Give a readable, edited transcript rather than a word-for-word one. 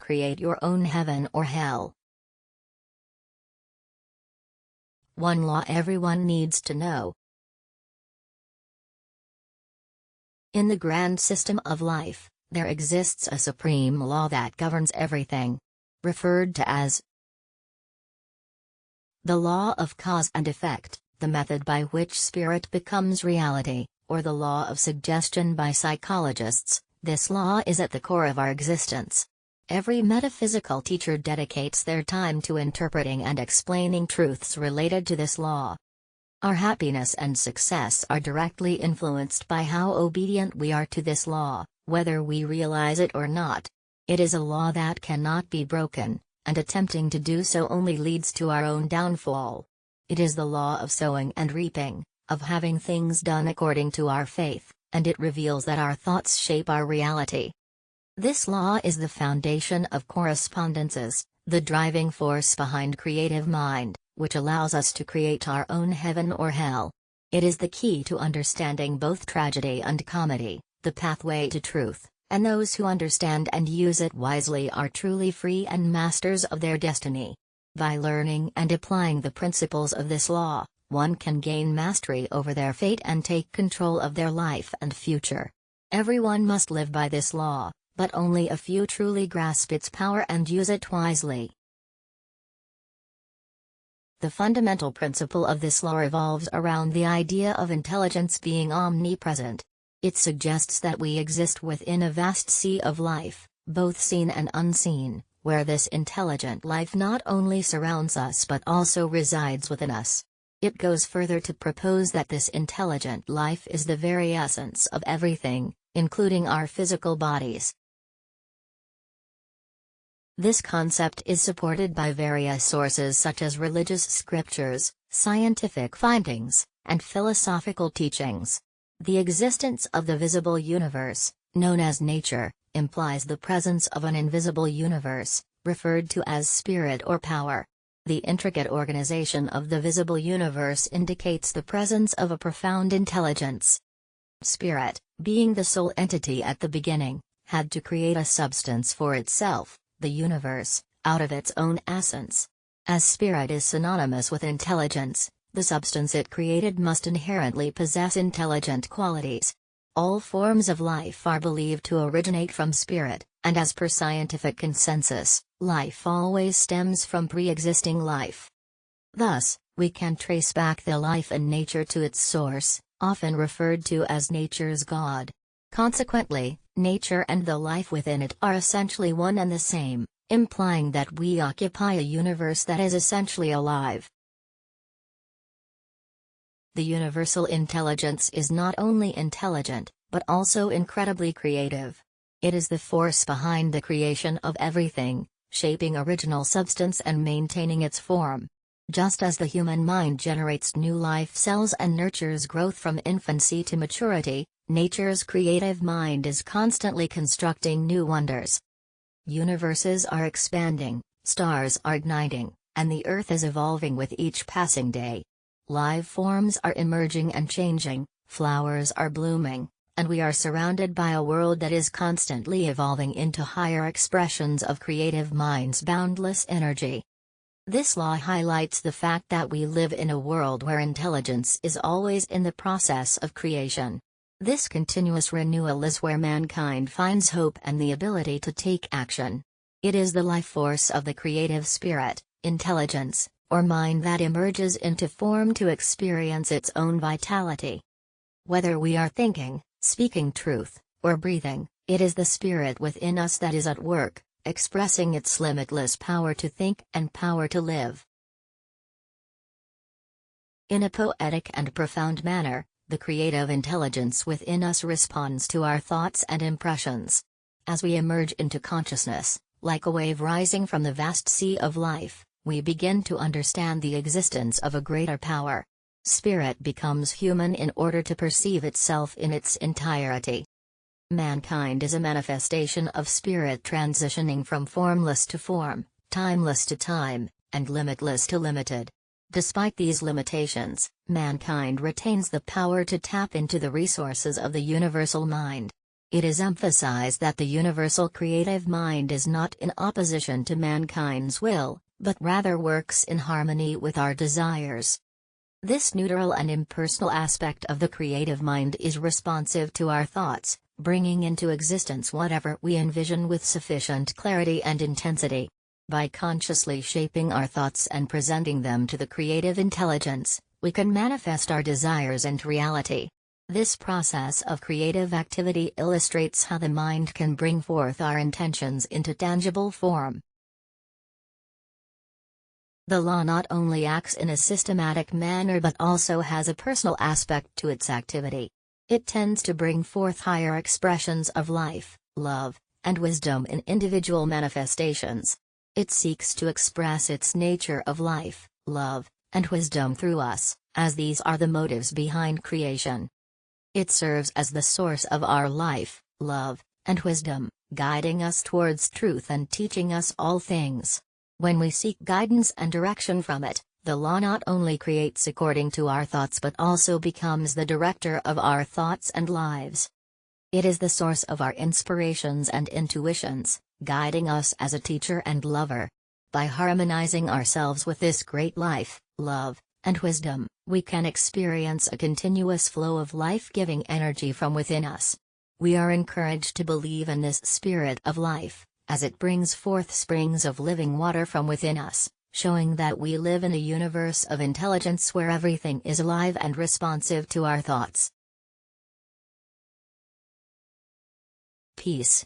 create your own heaven or hell. One law everyone needs to know. In the grand system of life, there exists a supreme law that governs everything, referred to as the law of cause and effect, the method by which spirit becomes reality, or the law of suggestion by psychologists. This law is at the core of our existence. Every metaphysical teacher dedicates their time to interpreting and explaining truths related to this law. Our happiness and success are directly influenced by how obedient we are to this law, whether we realize it or not. It is a law that cannot be broken, and attempting to do so only leads to our own downfall. It is the law of sowing and reaping, of having things done according to our faith, and it reveals that our thoughts shape our reality. This law is the foundation of correspondences, the driving force behind creative mind, which allows us to create our own heaven or hell. It is the key to understanding both tragedy and comedy, the pathway to truth, and those who understand and use it wisely are truly free and masters of their destiny. By learning and applying the principles of this law, one can gain mastery over their fate and take control of their life and future. Everyone must live by this law, but only a few truly grasp its power and use it wisely. The fundamental principle of this law revolves around the idea of intelligence being omnipresent. It suggests that we exist within a vast sea of life, both seen and unseen, where this intelligent life not only surrounds us but also resides within us. It goes further to propose that this intelligent life is the very essence of everything, including our physical bodies. This concept is supported by various sources such as religious scriptures, scientific findings, and philosophical teachings. The existence of the visible universe, known as nature, implies the presence of an invisible universe, referred to as spirit or power. The intricate organization of the visible universe indicates the presence of a profound intelligence. Spirit, being the sole entity at the beginning, had to create a substance for itself, the universe, out of its own essence. As spirit is synonymous with intelligence, the substance it created must inherently possess intelligent qualities. All forms of life are believed to originate from spirit, and as per scientific consensus, life always stems from pre-existing life. Thus, we can trace back the life in nature to its source, often referred to as nature's God. Consequently, nature and the life within it are essentially one and the same, implying that we occupy a universe that is essentially alive. The universal intelligence is not only intelligent, but also incredibly creative. It is the force behind the creation of everything, shaping original substance and maintaining its form. Just as the human mind generates new life cells and nurtures growth from infancy to maturity, nature's creative mind is constantly constructing new wonders. Universes are expanding, stars are igniting, and the earth is evolving with each passing day. Live forms are emerging and changing, flowers are blooming, and we are surrounded by a world that is constantly evolving into higher expressions of creative mind's boundless energy. This law highlights the fact that we live in a world where intelligence is always in the process of creation. This continuous renewal is where mankind finds hope and the ability to take action. It is the life force of the creative spirit, intelligence, or mind that emerges into form to experience its own vitality. Whether we are thinking, speaking truth, or breathing, it is the spirit within us that is at work, expressing its limitless power to think and power to live. In a poetic and profound manner, the creative intelligence within us responds to our thoughts and impressions. As we emerge into consciousness, like a wave rising from the vast sea of life, we begin to understand the existence of a greater power. Spirit becomes human in order to perceive itself in its entirety. Mankind is a manifestation of spirit transitioning from formless to form, timeless to time, and limitless to limited. Despite these limitations, mankind retains the power to tap into the resources of the universal mind. It is emphasized that the universal creative mind is not in opposition to mankind's will, but rather works in harmony with our desires. This neutral and impersonal aspect of the creative mind is responsive to our thoughts, bringing into existence whatever we envision with sufficient clarity and intensity. By consciously shaping our thoughts and presenting them to the creative intelligence, we can manifest our desires into reality. This process of creative activity illustrates how the mind can bring forth our intentions into tangible form. The law not only acts in a systematic manner but also has a personal aspect to its activity. It tends to bring forth higher expressions of life, love, and wisdom in individual manifestations. It seeks to express its nature of life, love, and wisdom through us, as these are the motives behind creation. It serves as the source of our life, love, and wisdom, guiding us towards truth and teaching us all things. When we seek guidance and direction from it, the law not only creates according to our thoughts but also becomes the director of our thoughts and lives. It is the source of our inspirations and intuitions, guiding us as a teacher and lover. By harmonizing ourselves with this great life, love, and wisdom, we can experience a continuous flow of life-giving energy from within us. We are encouraged to believe in this spirit of life, as it brings forth springs of living water from within us, showing that we live in a universe of intelligence where everything is alive and responsive to our thoughts. Peace.